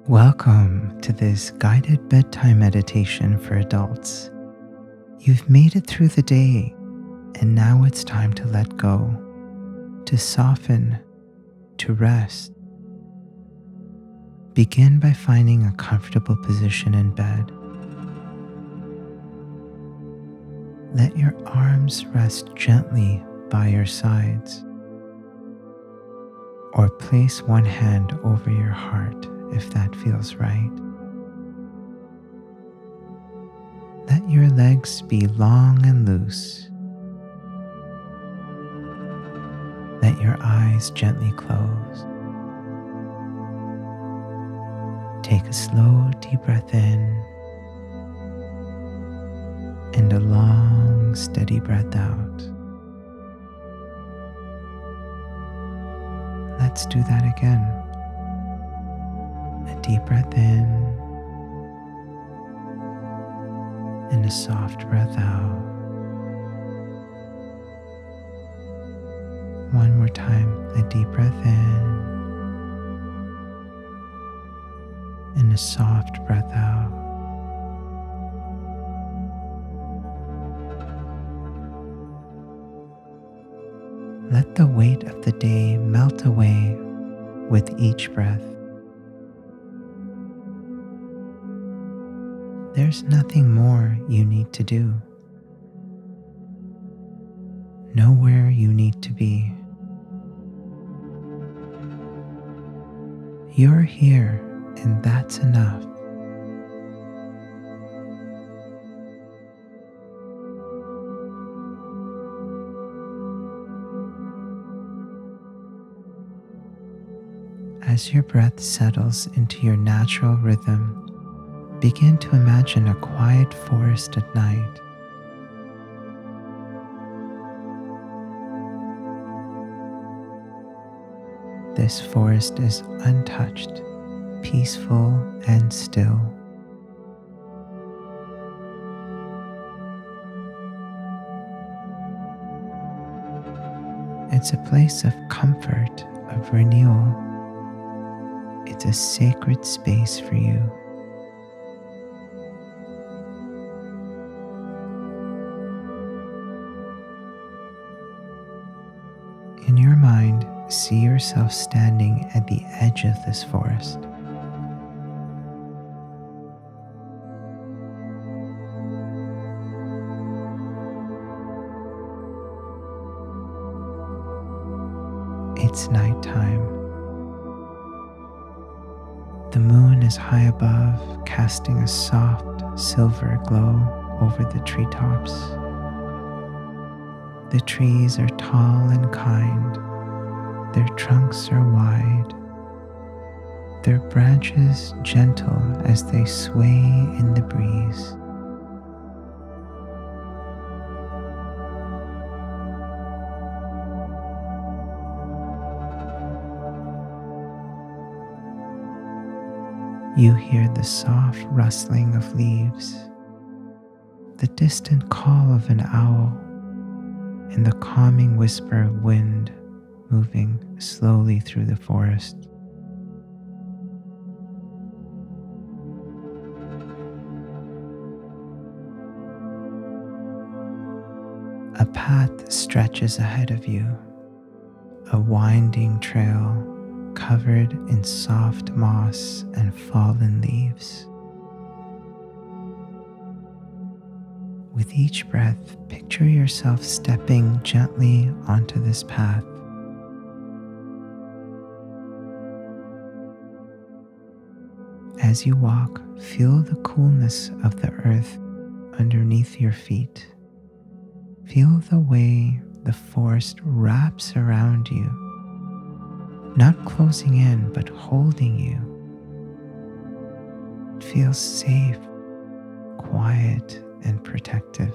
Welcome to this guided bedtime meditation for adults. You've made it through the day, and now it's time to let go, to soften, to rest. Begin by finding a comfortable position in bed. Let your arms rest gently by your sides, or place one hand over your heart if that feels right. Let your legs be long and loose. Let your eyes gently close. Take a slow, deep breath in and a long, steady breath out. Let's do that again. A deep breath in and a soft breath out. One more time, a deep breath in and a soft breath out. Let the weight of the day melt away with each breath. There's nothing more you need to do. Nowhere you need to be. You're here, and that's enough. As your breath settles into your natural rhythm, begin to imagine a quiet forest at night. This forest is untouched, peaceful, and still. It's a place of comfort, of renewal. It's a sacred space for you. In your mind, see yourself standing at the edge of this forest. It's nighttime. The moon is high above, casting a soft silver glow over the treetops. The trees are tall and kind. Their trunks are wide, their branches gentle as they sway in the breeze. You hear the soft rustling of leaves, the distant call of an owl, and the calming whisper of wind moving slowly through the forest. A path stretches ahead of you, a winding trail covered in soft moss and fallen leaves. With each breath, picture yourself stepping gently onto this path. As you walk, feel the coolness of the earth underneath your feet. Feel the way the forest wraps around you, not closing in but holding you. It feels safe, quiet, and protective.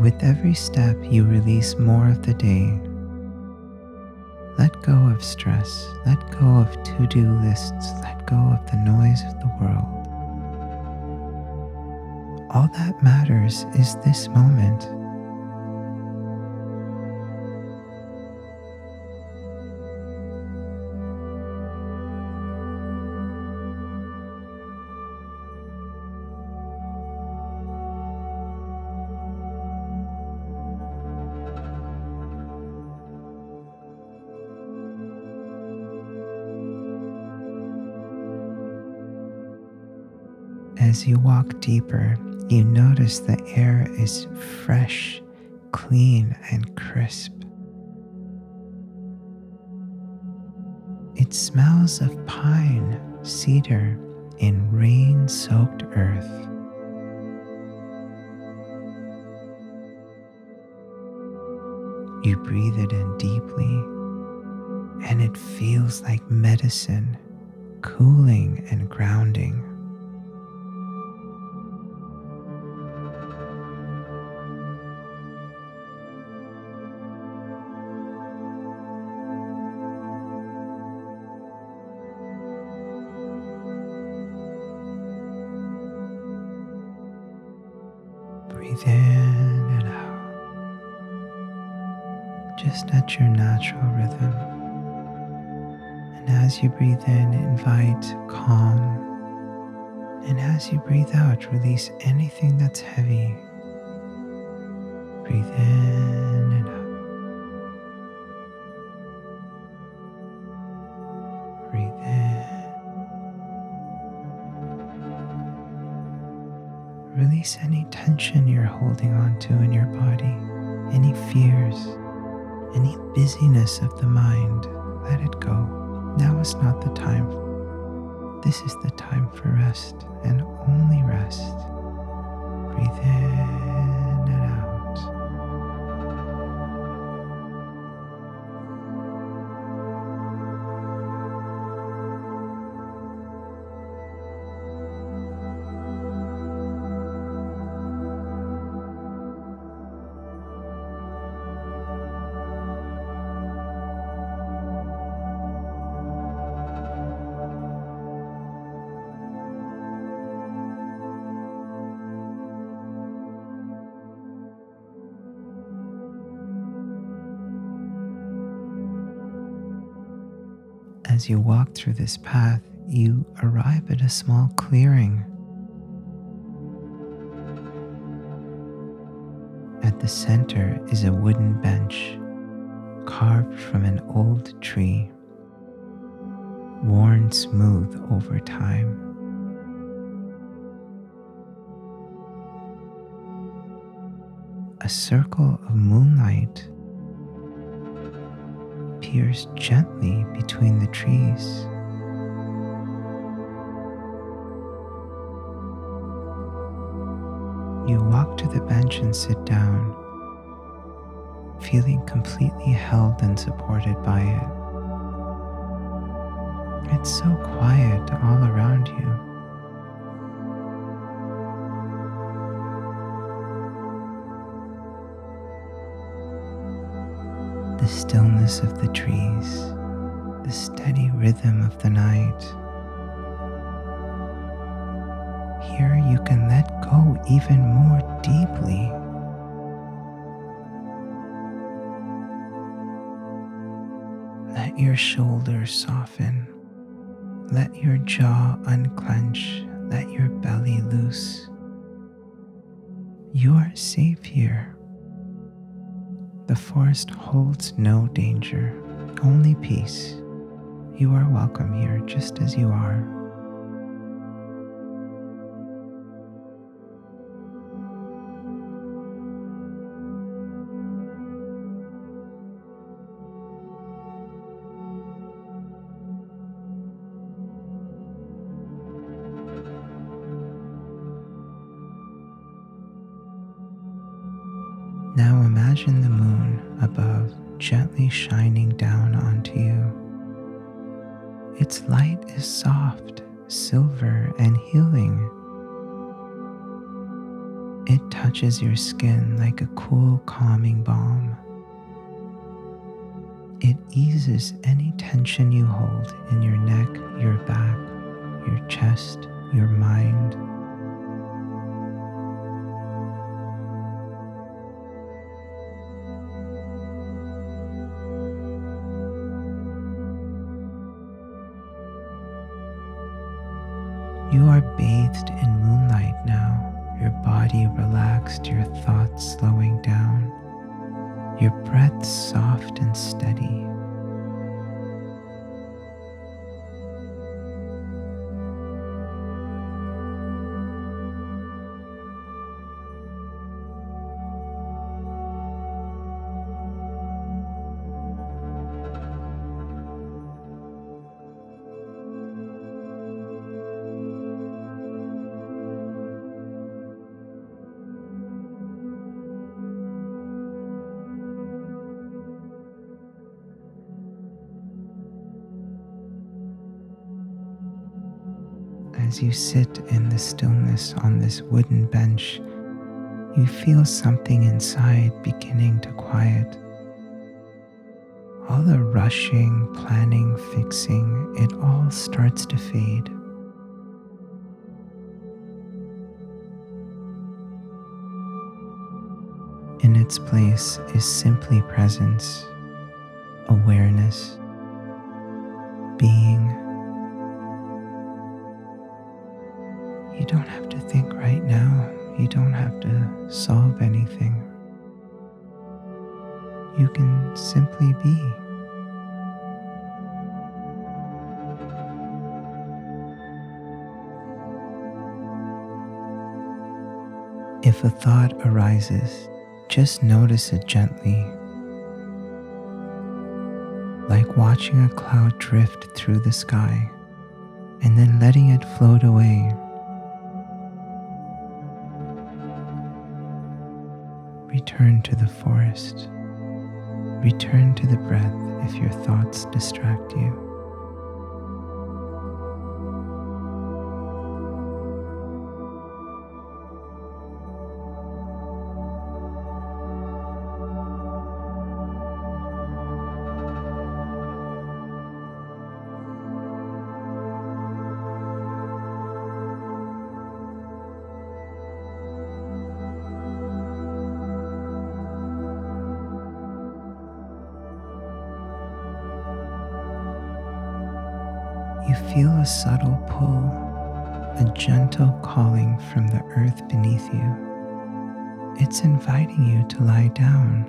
With every step, you release more of the day. Let go of stress, let go of to-do lists, let go of the noise of the world. All that matters is this moment. As you walk deeper, you notice the air is fresh, clean, and crisp. It smells of pine, cedar, and rain-soaked earth. You breathe it in deeply, and it feels like medicine, cooling and grounding. Breathe in and out, just at your natural rhythm. And as you breathe in, invite calm. And as you breathe out, release anything that's heavy. Breathe in and out. Breathe in. Release any tension you're holding on to in your body, any fears, any busyness of the mind. Let it go. Now is not the time. This is the time for rest and only rest. Breathe in and out. As you walk through this path, you arrive at a small clearing. At the center is a wooden bench carved from an old tree, worn smooth over time. A circle of moonlight peers gently between the trees. You walk to the bench and sit down, feeling completely held and supported by it. It's so quiet all around you. The stillness of the trees, the steady rhythm of the night. Here you can let go even more deeply. Let your shoulders soften. Let your jaw unclench. Let your belly loose. You are safe here. The forest holds no danger, only peace. You are welcome here just as you are. Now imagine the moon above gently shining down onto you. Its light is soft, silver, and healing. It touches your skin like a cool, calming balm. It eases any tension you hold in your neck, your back, your chest, your mind. You are bathed in moonlight now, your body relaxed, your thoughts slowing down, your breath soft and steady. As you sit in the stillness on this wooden bench, you feel something inside beginning to quiet. All the rushing, planning, fixing, it all starts to fade. In its place is simply presence, awareness, being. You don't have to think right now. You don't have to solve anything. You can simply be. If a thought arises, just notice it gently, like watching a cloud drift through the sky and then letting it float away. Return to the forest. Return to the breath if your thoughts distract you. You feel a subtle pull, a gentle calling from the earth beneath you. It's inviting you to lie down.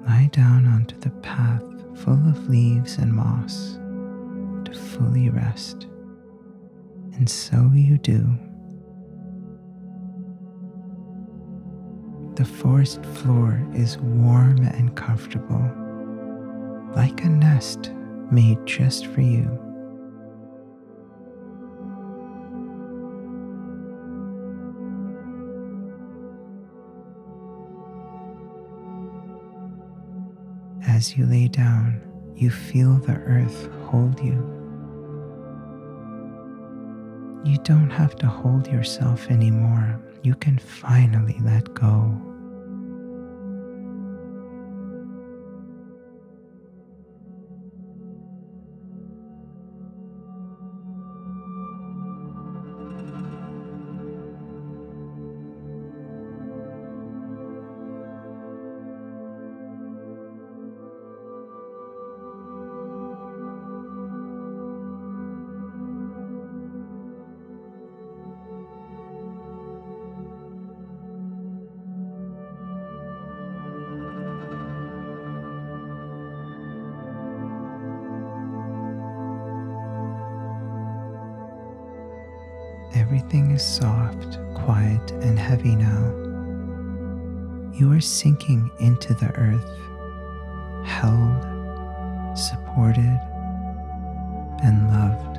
Lie down onto the path full of leaves and moss to fully rest. And so you do. The forest floor is warm and comfortable, like a nest made just for you. As you lay down, you feel the earth hold you. You don't have to hold yourself anymore. You can finally let go. Everything is soft, quiet, and heavy now. You are sinking into the earth, held, supported, and loved.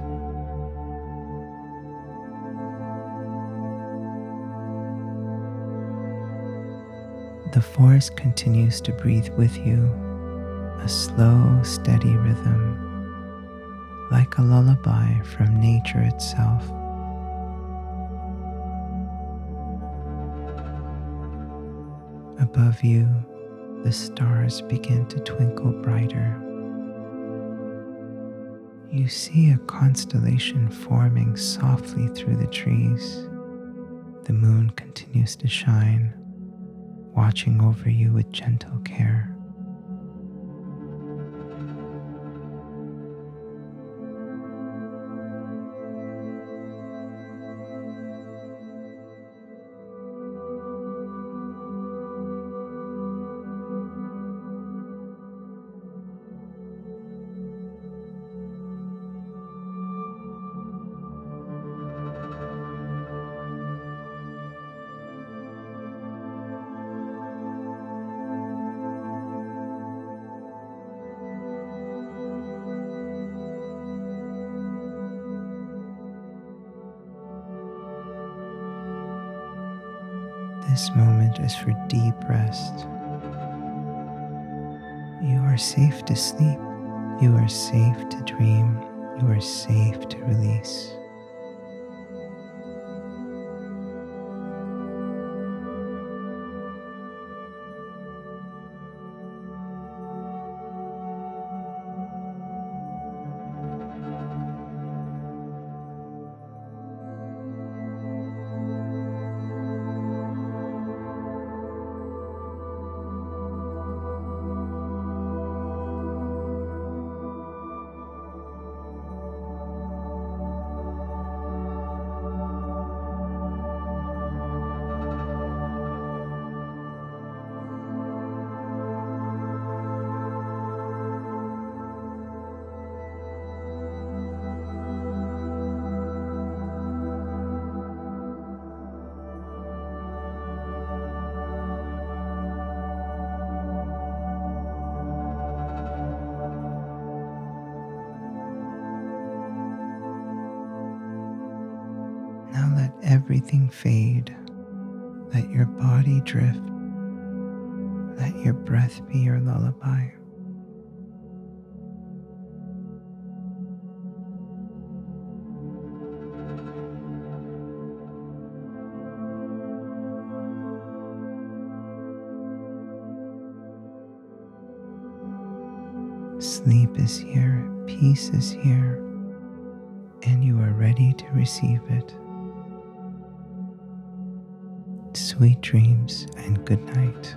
The forest continues to breathe with you, a slow, steady rhythm, like a lullaby from nature itself. Above you, the stars begin to twinkle brighter. You see a constellation forming softly through the trees. The moon continues to shine, watching over you with gentle care. This moment is for deep rest. You are safe to sleep. You are safe to dream. You are safe to release. Now let everything fade. Let your body drift. Let your breath be your lullaby. Sleep is here, peace is here, and you are ready to receive it. Sweet dreams and good night.